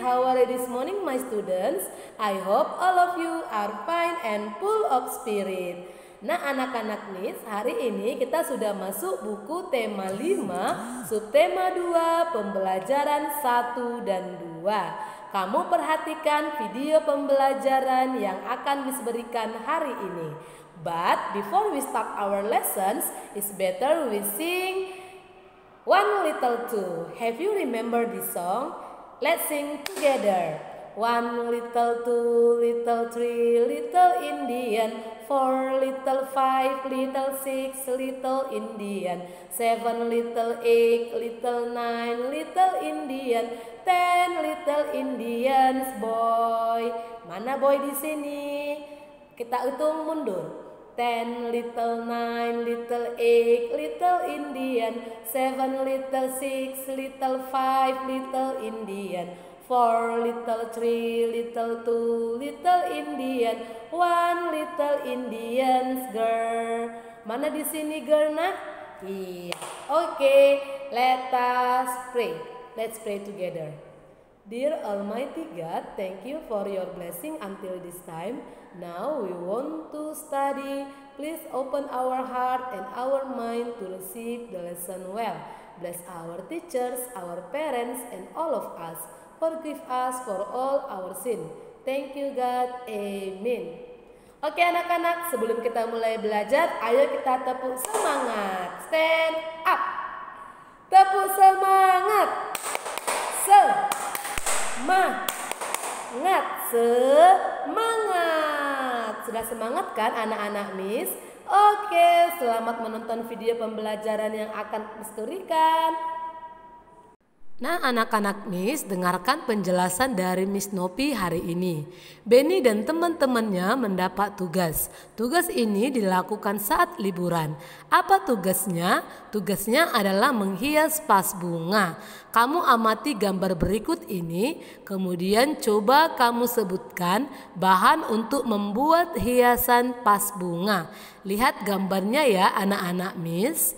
how are you this morning my students? I hope all of you are fine and full of spirit. Nah anak-anak Miss, hari ini kita sudah masuk buku tema 5, subtema 2, pembelajaran 1 dan 2. Kamu perhatikan video pembelajaran yang akan Miss berikan hari ini. But before we start our lessons, it's better we sing One Little Two. Have you remembered this song? Let's sing together. One little, two little, three little Indian, four little, five little, six little Indian, seven little, eight little, nine little Indian, 10 little Indians boy. Mana boy di sini? Kita hitung mundur. 10 little, 9 little, 8 little Indian, 7 little, 6 little, 5 little Indian, 4 little, 3 little, 2 little Indian, 1 little Indians girl. Mana di sini girl nak? Iya. Okay, let us pray. Let's pray together. Dear Almighty God, thank you for your blessing until this time. Now we want to study. Please open our heart and our mind to receive the lesson well. Bless our teachers, our parents, and all of us. Forgive us for all our sin. Thank you God. Amen. Oke anak-anak, sebelum kita mulai belajar, ayo kita tepuk semangat. Stand up. Tepuk semangat. Semangat. Sudah semangat kan anak-anak Miss? Oke, selamat menonton video pembelajaran yang akan Miss berikan. Nah anak-anak Miss, dengarkan penjelasan dari Miss Nopi hari ini. Benny dan teman-temannya mendapat tugas. Tugas ini dilakukan saat liburan. Apa tugasnya? Tugasnya adalah menghias vas bunga. Kamu amati gambar berikut ini, kemudian coba kamu sebutkan bahan untuk membuat hiasan vas bunga. Lihat gambarnya ya anak-anak Miss.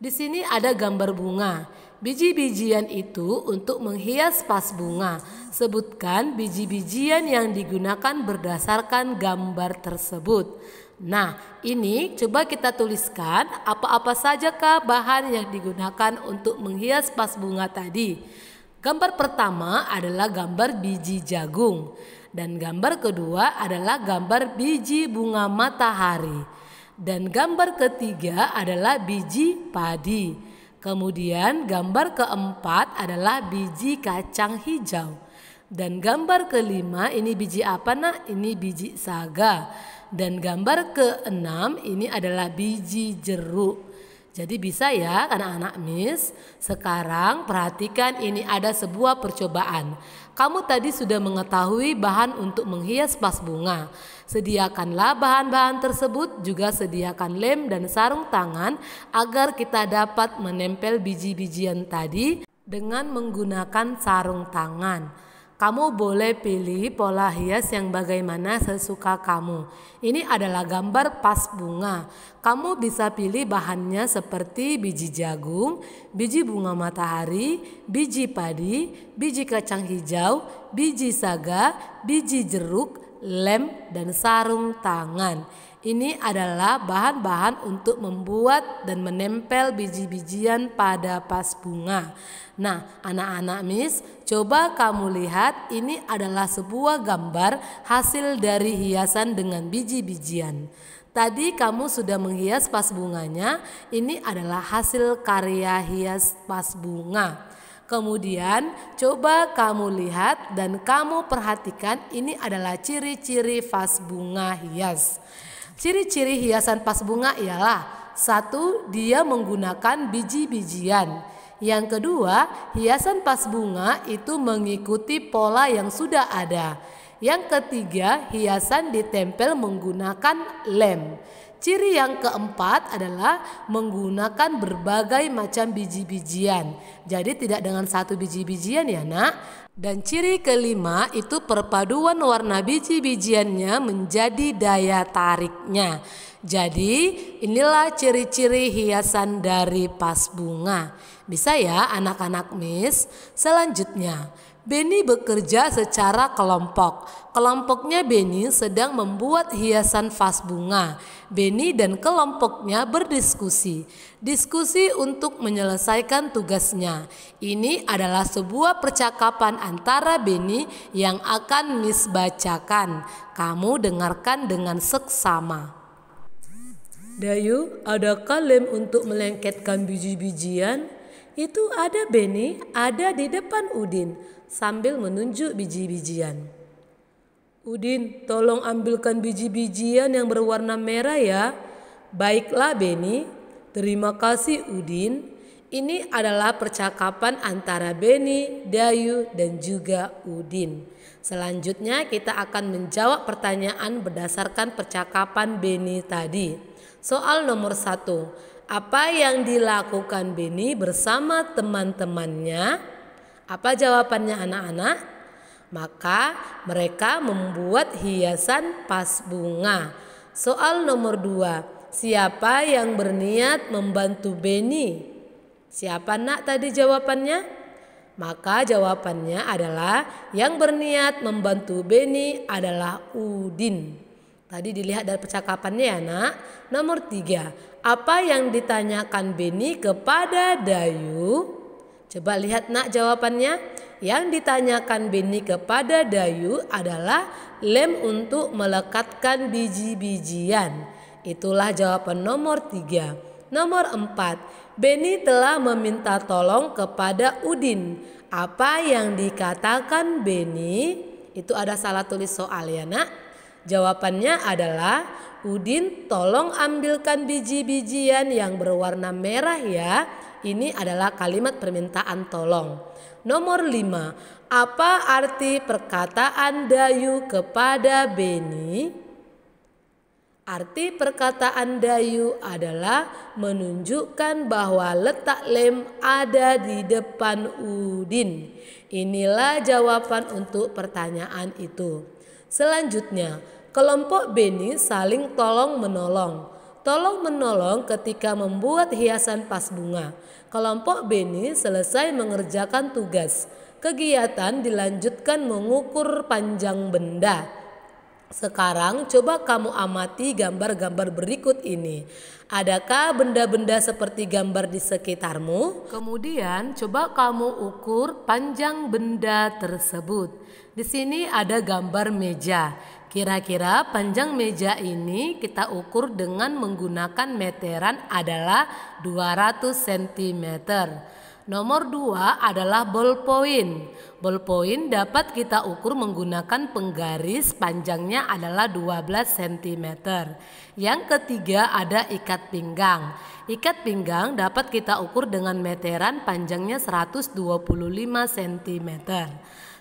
Di sini ada gambar bunga. Biji-bijian itu untuk menghias vas bunga. Sebutkan biji-bijian yang digunakan berdasarkan gambar tersebut. Nah, ini coba kita tuliskan apa-apa sajakah bahan yang digunakan untuk menghias vas bunga tadi. Gambar pertama adalah gambar biji jagung. Dan gambar kedua adalah gambar biji bunga matahari. Dan gambar ketiga adalah biji padi. Kemudian gambar keempat adalah biji kacang hijau. Dan gambar kelima ini biji apa nak? Ini biji saga. Dan gambar keenam ini adalah biji jeruk. Jadi bisa ya anak-anak Miss. Sekarang perhatikan ini ada sebuah percobaan. Kamu tadi sudah mengetahui bahan untuk menghias vas bunga. Sediakanlah bahan-bahan tersebut, juga sediakan lem dan sarung tangan agar kita dapat menempel biji-bijian tadi dengan menggunakan sarung tangan. Kamu boleh pilih pola hias yang bagaimana sesuka kamu. Ini adalah gambar vas bunga. Kamu bisa pilih bahannya seperti biji jagung, biji bunga matahari, biji padi, biji kacang hijau, biji saga, biji jeruk, lem, dan sarung tangan. Ini adalah bahan-bahan untuk membuat dan menempel biji-bijian pada vas bunga. Nah, anak-anak Miss, coba kamu lihat ini adalah sebuah gambar hasil dari hiasan dengan biji-bijian. Tadi kamu sudah menghias vas bunganya, ini adalah hasil karya hias vas bunga. Kemudian coba kamu lihat dan kamu perhatikan ini adalah ciri-ciri vas bunga hias. Ciri-ciri hiasan vas bunga ialah: 1. Dia menggunakan biji-bijian. Yang kedua, hiasan vas bunga itu mengikuti pola yang sudah ada. Yang ketiga, hiasan ditempel menggunakan lem. Ciri yang keempat adalah menggunakan berbagai macam biji-bijian. Jadi tidak dengan satu biji-bijian ya nak. Dan ciri kelima itu perpaduan warna biji-bijiannya menjadi daya tariknya. Jadi inilah ciri-ciri hiasan dari vas bunga. Bisa ya anak-anak Miss? Selanjutnya, Beni bekerja secara kelompok. Kelompoknya Beni sedang membuat hiasan vas bunga. Beni dan kelompoknya berdiskusi. Diskusi untuk menyelesaikan tugasnya. Ini adalah sebuah percakapan antara Beni yang akan Miss bacakan. Kamu dengarkan dengan seksama. Dayu, adakah lem untuk melengketkan biji-bijian? Itu ada Beni, ada di depan Udin, sambil menunjuk biji-bijian. Udin, tolong ambilkan biji-bijian yang berwarna merah ya. Baiklah Beni, terima kasih Udin. Ini adalah percakapan antara Beni, Dayu, dan juga Udin. Selanjutnya kita akan menjawab pertanyaan berdasarkan percakapan Beni tadi. Soal nomor 1. Apa yang dilakukan Beni bersama teman-temannya? Apa jawabannya anak-anak? Maka mereka membuat hiasan vas bunga. Soal nomor 2. Siapa yang berniat membantu Beni? Siapa nak tadi jawabannya? Maka jawabannya adalah yang berniat membantu Beni adalah Udin. Tadi dilihat dari percakapannya ya nak. Nomor 3. Apa yang ditanyakan Beni kepada Dayu? Coba lihat nak jawabannya. Yang ditanyakan Beni kepada Dayu adalah lem untuk melekatkan biji-bijian. Itulah jawaban nomor 3. Nomor 4. Beni telah meminta tolong kepada Udin. Apa yang dikatakan Beni? Itu ada salah tulis soal ya nak. Jawabannya adalah Udin, tolong ambilkan biji-bijian yang berwarna merah ya. Ini adalah kalimat permintaan tolong. Nomor 5. Apa arti perkataan Dayu kepada Beni? Arti perkataan Dayu adalah menunjukkan bahwa letak lem ada di depan Udin. Inilah jawaban untuk pertanyaan itu. Selanjutnya, kelompok Beni saling tolong-menolong. Tolong-menolong ketika membuat hiasan vas bunga. Kelompok Beni selesai mengerjakan tugas. Kegiatan dilanjutkan mengukur panjang benda. Sekarang coba kamu amati gambar-gambar berikut ini. Adakah benda-benda seperti gambar di sekitarmu? Kemudian coba kamu ukur panjang benda tersebut. Di sini ada gambar meja. Kira-kira panjang meja ini kita ukur dengan menggunakan meteran adalah 200 cm. Nomor 2 adalah ballpoint. Ballpoint dapat kita ukur menggunakan penggaris, panjangnya adalah 12 cm. Yang ketiga ada ikat pinggang. Ikat pinggang dapat kita ukur dengan meteran, panjangnya 125 cm.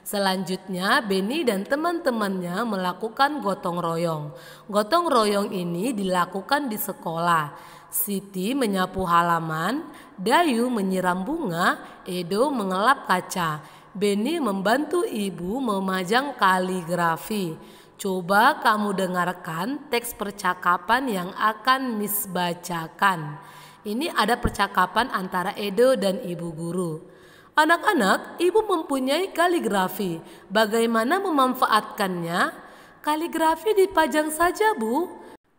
Selanjutnya Beni dan teman-temannya melakukan gotong royong. Gotong royong ini dilakukan di sekolah. Siti menyapu halaman, Dayu menyiram bunga, Edo mengelap kaca. Beni membantu ibu memajang kaligrafi. Coba kamu dengarkan teks percakapan yang akan Miss bacakan. Ini ada percakapan antara Edo dan ibu guru. Anak-anak, ibu mempunyai kaligrafi. Bagaimana memanfaatkannya? Kaligrafi dipajang saja, Bu.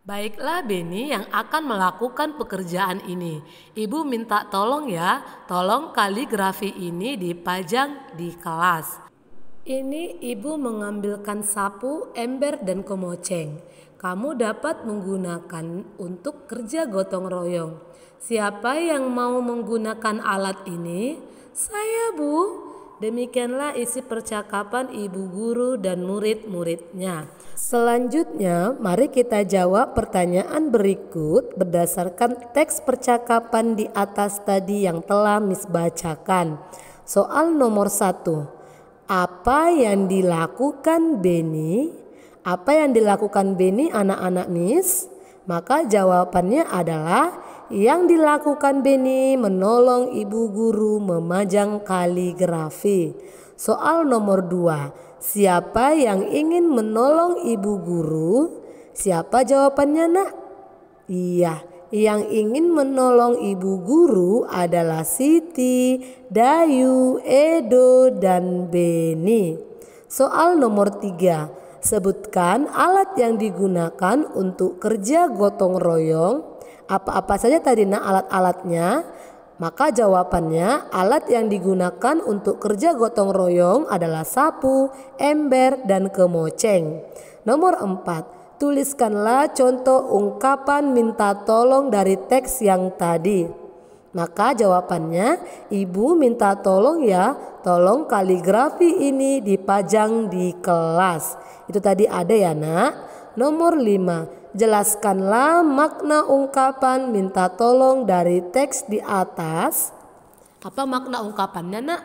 Baiklah Beni yang akan melakukan pekerjaan ini. Ibu minta tolong ya, tolong kaligrafi ini dipajang di kelas. Ini ibu mengambilkan sapu, ember, dan kemoceng. Kamu dapat menggunakan untuk kerja gotong royong. Siapa yang mau menggunakan alat ini? Saya, Bu. Demikianlah isi percakapan ibu guru dan murid-muridnya. Selanjutnya, mari kita jawab pertanyaan berikut berdasarkan teks percakapan di atas tadi yang telah Miss bacakan. Soal nomor 1. Apa yang dilakukan Beni? Apa yang dilakukan Beni anak-anak Miss? Maka jawabannya adalah yang dilakukan Beni menolong ibu guru memajang kaligrafi. Soal nomor 2. Siapa yang ingin menolong ibu guru? Siapa jawabannya nak? Iya, Yang ingin menolong ibu guru adalah Siti, Dayu, Edo, dan Beni. Soal nomor 3. Sebutkan alat yang digunakan untuk kerja gotong royong. Apa-apa saja tadi alat-alatnya? Maka jawabannya alat yang digunakan untuk kerja gotong royong adalah sapu, ember, dan kemoceng. Nomor 4. Tuliskanlah contoh ungkapan minta tolong dari teks yang tadi. Maka jawabannya ibu minta tolong ya, tolong kaligrafi ini dipajang di kelas. Itu tadi ada ya nak. Nomor 5. Jelaskanlah makna ungkapan minta tolong dari teks di atas. Apa makna ungkapannya nak?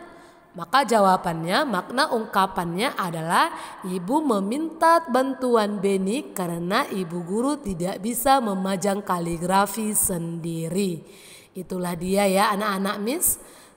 Maka jawabannya makna ungkapannya adalah ibu meminta bantuan Beni karena ibu guru tidak bisa memajang kaligrafi sendiri. Itulah dia ya anak-anak Miss.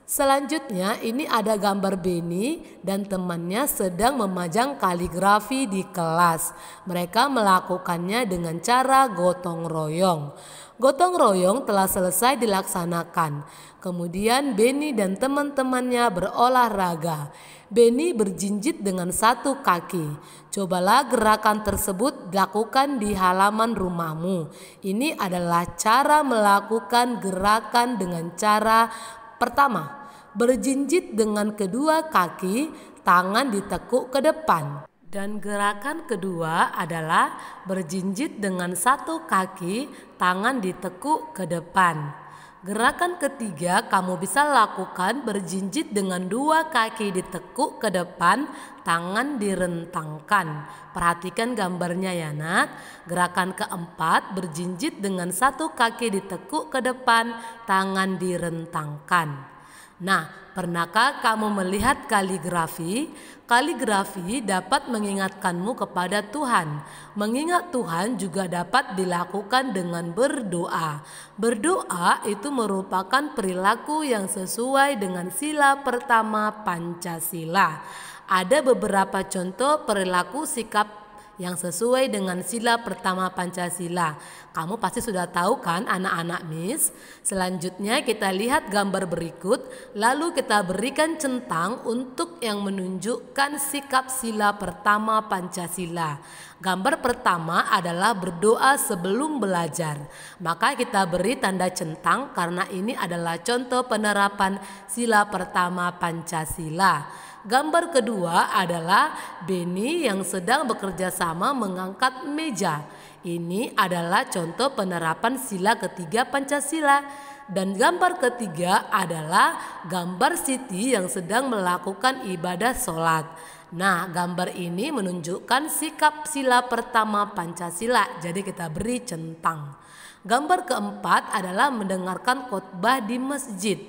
Selanjutnya ini ada gambar Beni dan temannya sedang memajang kaligrafi di kelas. Mereka melakukannya dengan cara gotong royong. Gotong royong telah selesai dilaksanakan. Kemudian Beni dan teman-temannya berolahraga. Beni berjinjit dengan satu kaki. Cobalah gerakan tersebut dilakukan di halaman rumahmu. Ini adalah cara melakukan gerakan dengan cara pertama. Berjinjit dengan kedua kaki, tangan ditekuk ke depan. Dan gerakan kedua adalah berjinjit dengan satu kaki, tangan ditekuk ke depan. Gerakan ketiga kamu bisa lakukan berjinjit dengan dua kaki ditekuk ke depan, tangan direntangkan. Perhatikan gambarnya ya nak. Gerakan keempat berjinjit dengan satu kaki ditekuk ke depan, tangan direntangkan. Nah, pernahkah kamu melihat kaligrafi? Kaligrafi dapat mengingatkanmu kepada Tuhan. Mengingat Tuhan juga dapat dilakukan dengan berdoa. Berdoa itu merupakan perilaku yang sesuai dengan sila pertama Pancasila. Ada beberapa contoh perilaku sikap yang sesuai dengan sila pertama Pancasila. Kamu pasti sudah tahu kan anak-anak Miss? Selanjutnya kita lihat gambar berikut, lalu kita berikan centang untuk yang menunjukkan sikap sila pertama Pancasila. Gambar pertama adalah berdoa sebelum belajar. Maka kita beri tanda centang karena ini adalah contoh penerapan sila pertama Pancasila. Gambar kedua adalah Beni yang sedang bekerja sama mengangkat meja. Ini adalah contoh penerapan sila ketiga Pancasila. Dan gambar ketiga adalah gambar Siti yang sedang melakukan ibadah sholat. Nah, gambar ini menunjukkan sikap sila pertama Pancasila. Jadi kita beri centang. Gambar keempat adalah mendengarkan khotbah di masjid.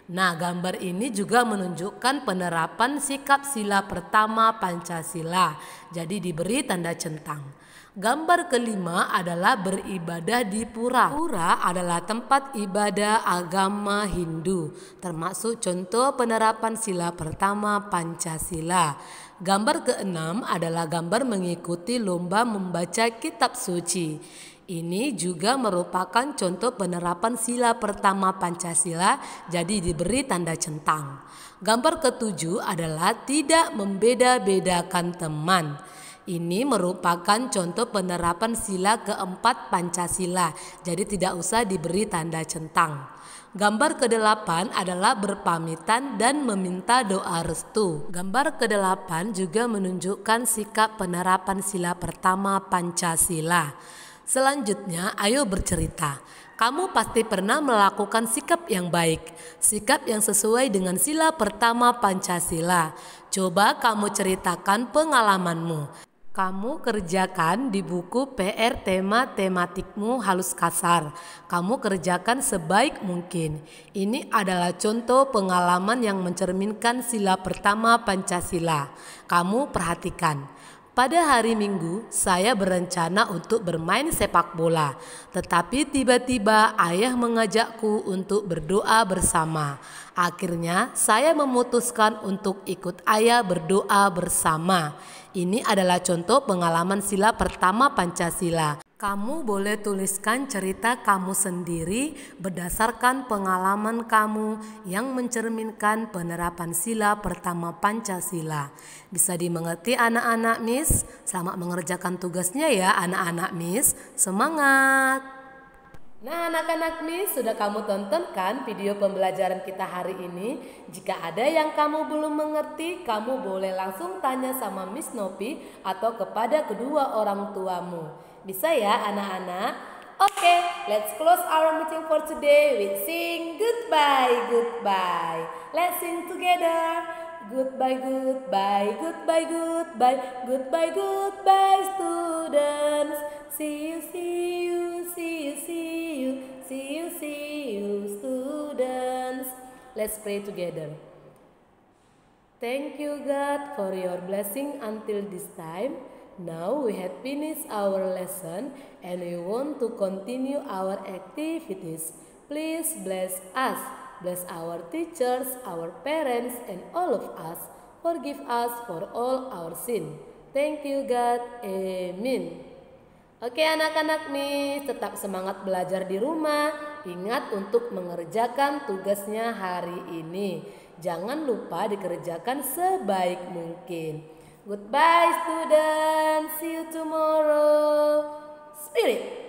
Nah, gambar ini juga menunjukkan penerapan sikap sila pertama Pancasila. Jadi diberi tanda centang. Gambar kelima adalah beribadah di pura. Pura adalah tempat ibadah agama Hindu, termasuk contoh penerapan sila pertama Pancasila. Gambar keenam adalah gambar mengikuti lomba membaca kitab suci. Ini juga merupakan contoh penerapan sila pertama Pancasila, jadi diberi tanda centang. Gambar ketujuh adalah tidak membeda-bedakan teman. Ini merupakan contoh penerapan sila keempat Pancasila, jadi tidak usah diberi tanda centang. Gambar ke-8 adalah berpamitan dan meminta doa restu. Gambar ke-8 juga menunjukkan sikap penerapan sila pertama Pancasila. Selanjutnya, ayo bercerita. Kamu pasti pernah melakukan sikap yang baik, sikap yang sesuai dengan sila pertama Pancasila. Coba kamu ceritakan pengalamanmu. Kamu kerjakan di buku PR tematikmu halus kasar. Kamu kerjakan sebaik mungkin. Ini adalah contoh pengalaman yang mencerminkan sila pertama Pancasila. Kamu perhatikan. Pada hari Minggu, saya berencana untuk bermain sepak bola. Tetapi tiba-tiba ayah mengajakku untuk berdoa bersama. Akhirnya, saya memutuskan untuk ikut ayah berdoa bersama. Ini adalah contoh pengalaman sila pertama Pancasila. Kamu boleh tuliskan cerita kamu sendiri berdasarkan pengalaman kamu yang mencerminkan penerapan sila pertama Pancasila. Bisa dimengerti anak-anak Miss? Selamat mengerjakan tugasnya ya anak-anak Miss. Semangat! Nah anak-anak Miss, sudah kamu tonton kan video pembelajaran kita hari ini? Jika ada yang kamu belum mengerti, kamu boleh langsung tanya sama Miss Novi atau kepada kedua orang tuamu. Bisa ya anak-anak? Oke, let's close our meeting for today with sing goodbye, goodbye. Let's sing together. Goodbye, goodbye, goodbye, goodbye, goodbye, goodbye students. See you, see you, see you, see you, see you, see you students. Let's pray together. Thank you God for your blessing until this time. Now we have finished our lesson and we want to continue our activities. Please bless us. Bless our teachers, our parents, and all of us. Forgive us for all our sin. Thank you God. Amen. Oke anak-anak Miss, tetap semangat belajar di rumah. Ingat untuk mengerjakan tugasnya hari ini. Jangan lupa dikerjakan sebaik mungkin. Goodbye students. See you tomorrow. Spirit.